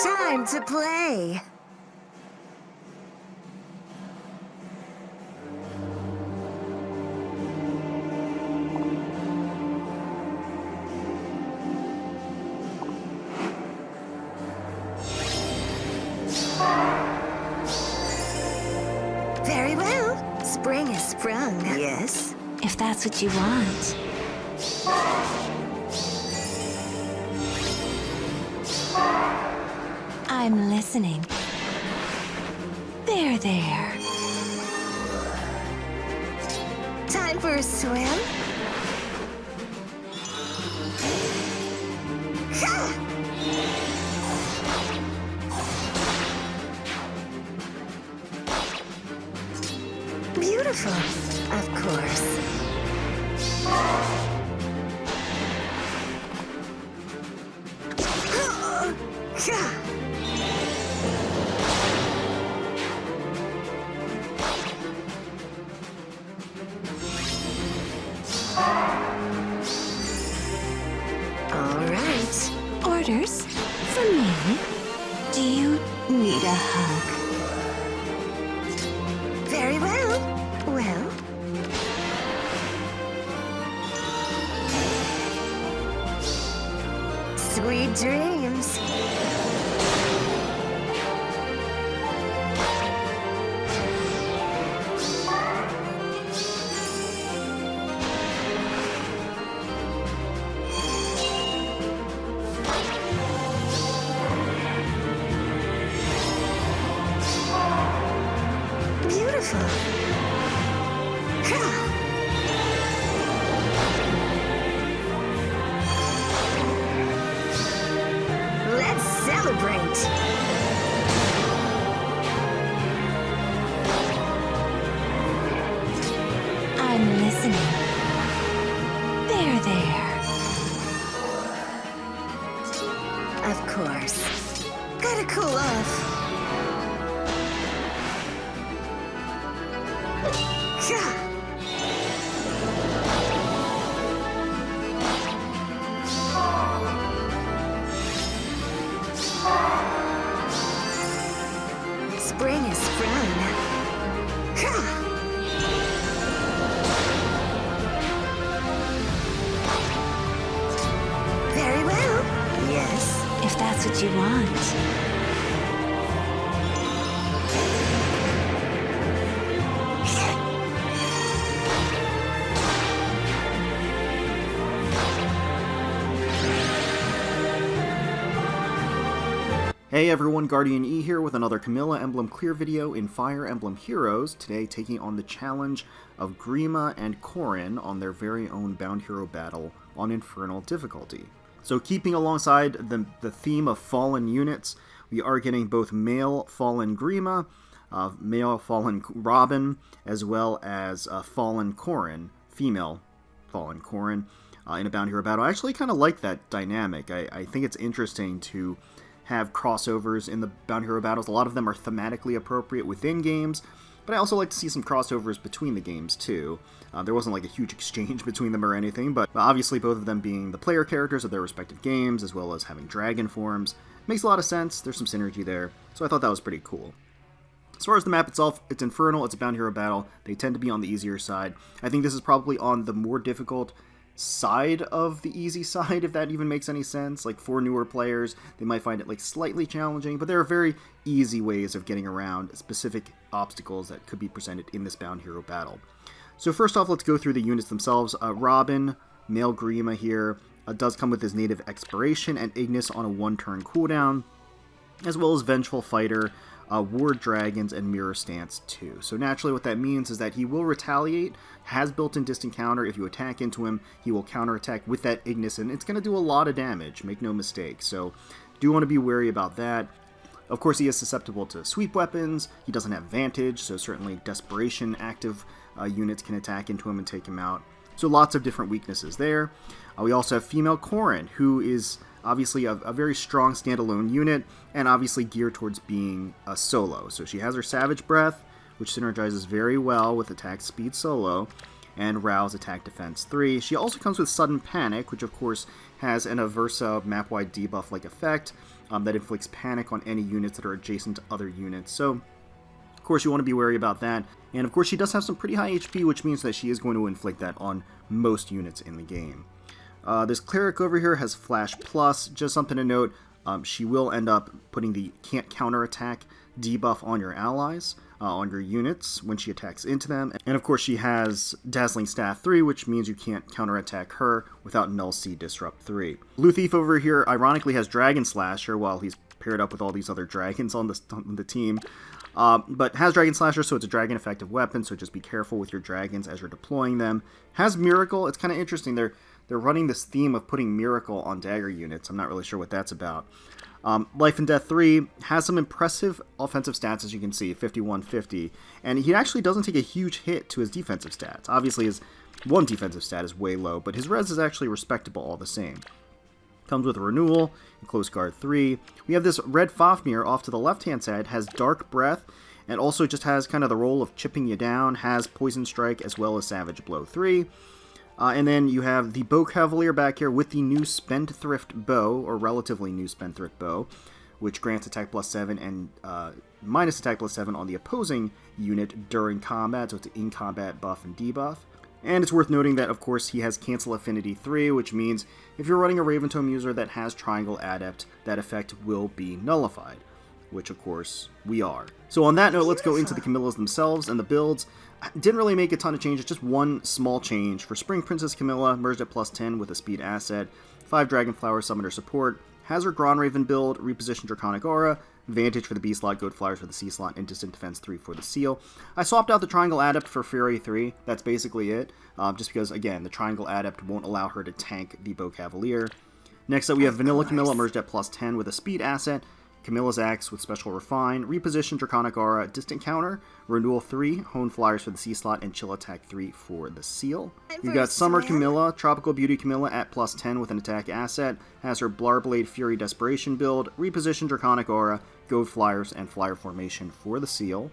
Time to play. Very well. Spring has sprung, yes? If that's what you want. I'm listening. There. Time for a swim? Ha! Beautiful, of course. All right. Orders? From me? Do you need a hug? Very well. Well. Sweet dreams. Beautiful. Let's celebrate. I'm listening. There. Of course. Gotta cool off. Spring is sprung. Very well. Yes. If that's what you want. Hey everyone, GuardianE here with another Camilla Emblem clear video in Fire Emblem Heroes, today taking on the challenge of Grima and Corrin on their very own Bound Hero battle on Infernal difficulty. So keeping alongside the theme of fallen units, we are getting both male fallen Grima, male fallen Robin, as well as fallen Corrin, female fallen Corrin, in a Bound Hero battle. I actually kind of like that dynamic. I think it's interesting to have crossovers in the Bound Hero battles. A lot of them are thematically appropriate within games, but I also like to see some crossovers between the games too. There wasn't like a huge exchange between them or anything, but obviously both of them being the player characters of their respective games, as well as having dragon forms, makes a lot of sense. There's some synergy there, so I thought that was pretty cool. As far as the map itself, it's Infernal, it's a Bound Hero battle. They tend to be on the easier side. I think this is probably on the more difficult side of the easy side, if that even makes any sense. Like, for newer players, they might find it like slightly challenging, but there are very easy ways of getting around specific obstacles that could be presented in this Bound Hero battle. So first off, let's go through the units themselves. Robin, male Grima here, does come with his native Expiration and Ignis on a 1-turn cooldown, as well as Vengeful Fighter, Ward Dragons, and Mirror Stance too. So naturally what that means is that he will retaliate, has built-in distant counter. If you attack into him, he will counterattack with that Ignis, and it's going to do a lot of damage, make no mistake. So do want to be wary about that. Of course, he is susceptible to sweep weapons. He doesn't have Vantage, so certainly Desperation active units can attack into him and take him out. So lots of different weaknesses there. We also have female Corrin, who is obviously a very strong standalone unit, and obviously geared towards being a solo. So she has her Savage Breath, which synergizes very well with attack speed solo, and Rouse attack defense 3. She also comes with Sudden Panic, which of course has an Aversa map-wide debuff-like effect that inflicts panic on any units that are adjacent to other units. So, of course, you want to be wary about that. And, of course, she does have some pretty high HP, which means that she is going to inflict that on most units in the game. This Cleric over here has Flash Plus. Just something to note, she will end up putting the can't counterattack debuff on your allies, on your units when she attacks into them. And of course she has Dazzling Staff 3, which means you can't counterattack her without Null Sea Disrupt 3. Blue Thief over here ironically has Dragon Slasher while he's paired up with all these other dragons on the team. But has Dragon Slasher, so it's a dragon effective weapon, so just be careful with your dragons as you're deploying them. Has Miracle. It's kind of interesting. They're running this theme of putting Miracle on dagger units. I'm not really sure what that's about. Life and Death 3 has some impressive offensive stats, as you can see, 51-50, and he actually doesn't take a huge hit to his defensive stats. Obviously, his one defensive stat is way low, but his res is actually respectable all the same. Comes with Renewal and Close Guard 3. We have this Red Fafnir off to the left-hand side, has Dark Breath, and also just has kind of the role of chipping you down, has Poison Strike as well as Savage Blow 3. And then you have the Bow Cavalier back here with the new Spendthrift Bow, or relatively new Spendthrift Bow, which grants attack plus 7 and minus attack plus 7 on the opposing unit during combat, so it's an in-combat buff and debuff. And it's worth noting that, of course, he has Cancel Affinity 3, which means if you're running a Raven Tome user that has Triangle Adept, that effect will be nullified, which, of course, we are. So on that note, let's go into the Camillas themselves and the builds. Didn't really make a ton of changes, just one small change. For Spring Princess Camilla, merged at plus 10 with a speed asset, 5 Dragonflower Summoner support, has her Grandraven build, repositioned Draconic Aura, Vantage for the B slot, Goat Flyers for the C slot, and Distant Defense 3 for the Seal. I swapped out the Triangle Adept for Fury 3, that's basically it, just because, again, the Triangle Adept won't allow her to tank the Bow Cavalier. Next up, we have Vanilla Camilla, merged at plus 10 with a speed asset, Camilla's Axe with Special Refine, Reposition Draconic Aura, Distant Counter, Renewal 3, Hone Flyers for the C slot, and Chill Attack 3 for the Seal. We've got Summer Camilla, Tropical Beauty Camilla at plus 10 with an attack asset, has her Blarblade Fury Desperation build, Reposition Draconic Aura, Goat Flyers, and Flyer Formation for the Seal.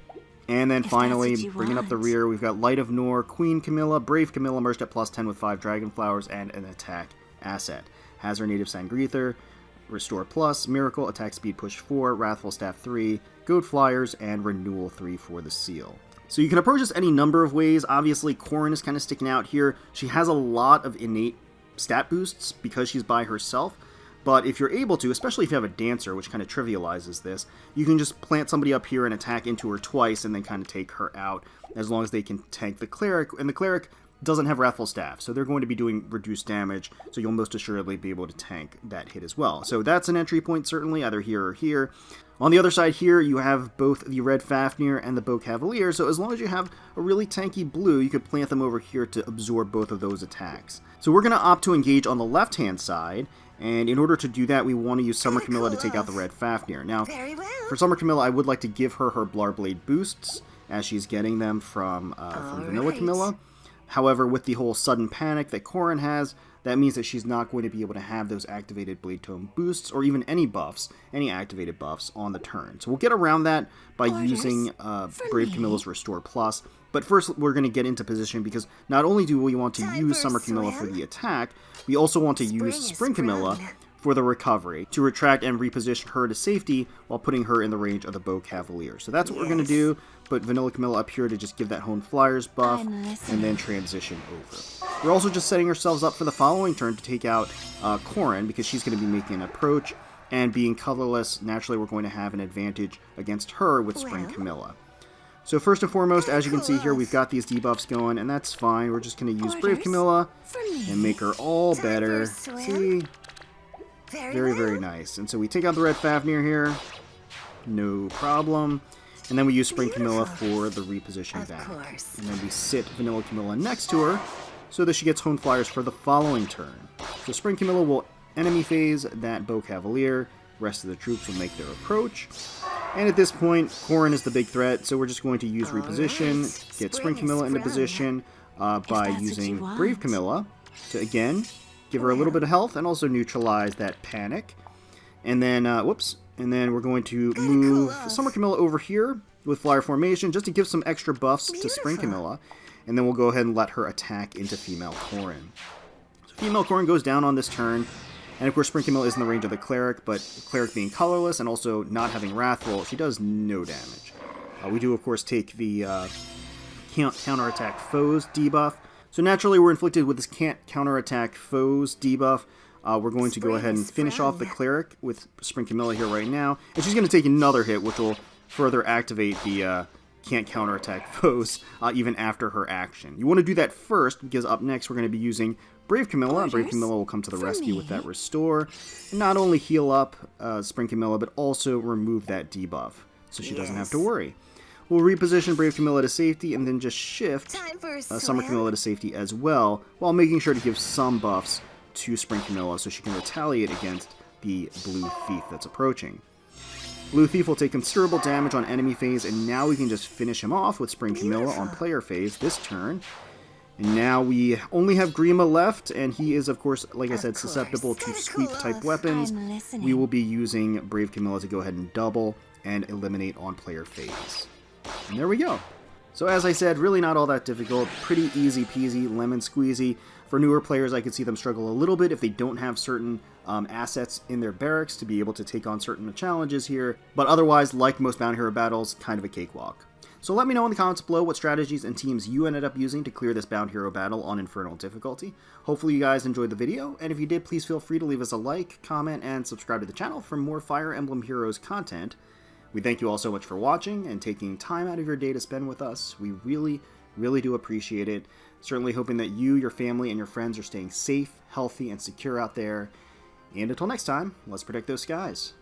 And then finally, bringing up the rear, we've got Light of Nor, Queen Camilla, Brave Camilla, merged at plus 10 with 5 Dragonflowers and an attack asset. Has her Native Sangreather, Restore Plus, Miracle, Attack Speed Push 4, Wrathful Staff 3, Goat Flyers, and Renewal 3 for the Seal. So you can approach this any number of ways. Obviously, Corrin is kind of sticking out here. She has a lot of innate stat boosts because she's by herself. But if you're able to, especially if you have a Dancer, which kind of trivializes this, you can just plant somebody up here and attack into her twice and then kind of take her out, as long as they can tank the Cleric. And the Cleric doesn't have Wrathful Staff, so they're going to be doing reduced damage, so you'll most assuredly be able to tank that hit as well. So that's an entry point, certainly, either here or here. On the other side here, you have both the Red Fafnir and the Bow Cavalier, so as long as you have a really tanky blue, you could plant them over here to absorb both of those attacks. So we're going to opt to engage on the left-hand side, and in order to do that, we want to use Summer Camilla to take out the Red Fafnir. Now, for Summer Camilla, I would like to give her Blarblade boosts, as she's getting them from Vanilla Camilla. However, with the whole sudden panic that Corrin has, that means that she's not going to be able to have those activated Blade Tome boosts, or even any buffs, any activated buffs on the turn. So we'll get around that by using Brave Camilla's Restore Plus. But first, we're going to get into position, because not only do we want to use Summer Camilla for the attack, we also want to use Spring Camilla for the recovery, to retract and reposition her to safety while putting her in the range of the Bow Cavalier. So that's what we're going to do. Put Vanilla Camilla up here to just give that Hone Flyers buff, and then transition over. We're also just setting ourselves up for the following turn to take out Corrin, because she's going to be making an approach, and being colorless, naturally we're going to have an advantage against her with Spring Camilla. So first and foremost, as you can see here, we've got these debuffs going, and that's fine. We're just going to use Brave Camilla and make her all better. See? Very, very nice. And so we take out the Red Fafnir here. No problem. And then we use Spring Camilla for the reposition back. And then we sit Vanilla Camilla next to her so that she gets Hone Flyers for the following turn. So Spring Camilla will enemy phase that Bow Cavalier. The rest of the troops will make their approach. And at this point, Corrin is the big threat, so we're just going to use reposition, get Spring Camilla into position by using Brave Camilla to, again, give her a little bit of health and also neutralize that panic. And then, and then we're going to move Summer Camilla over here with Flyer Formation just to give some extra buffs to Spring Camilla. And then we'll go ahead and let her attack into Female Corrin. So Female Corrin goes down on this turn. And of course, Spring Camilla is in the range of the Cleric, but the Cleric being colorless and also not having Wrathful, she does no damage. We do, of course, take the Can't Counterattack Foes debuff. So naturally, we're inflicted with this Can't Counterattack Foes debuff. We're going to go ahead and finish off the Cleric with Spring Camilla here right now. And she's going to take another hit, which will further activate the Can't Counterattack Foes even after her action. You want to do that first, because up next we're going to be using Brave Camilla. Brave Camilla will come to the rescue with that Restore. And not only heal up Spring Camilla, but also remove that debuff, so she doesn't have to worry. We'll reposition Brave Camilla to safety and then just shift Summer Camilla to safety as well, while making sure to give some buffs to Spring Camilla so she can retaliate against the Blue Thief that's approaching. Blue Thief will take considerable damage on enemy phase, and now we can just finish him off with Spring Camilla on player phase this turn. And now we only have Grima left, and he is, of course, like I said, susceptible to sweep-type weapons. We will be using Brave Camilla to go ahead and double and eliminate on player phase. And there we go. So as I said, really not all that difficult, pretty easy peasy, lemon squeezy. For newer players, I could see them struggle a little bit if they don't have certain assets in their barracks to be able to take on certain challenges here. But otherwise, like most Bound Hero battles, kind of a cakewalk. So let me know in the comments below what strategies and teams you ended up using to clear this Bound Hero battle on Infernal difficulty. Hopefully you guys enjoyed the video, and if you did, please feel free to leave us a like, comment, and subscribe to the channel for more Fire Emblem Heroes content. We thank you all so much for watching and taking time out of your day to spend with us. We really, really do appreciate it. Certainly hoping that you, your family, and your friends are staying safe, healthy, and secure out there. And until next time, let's protect those skies.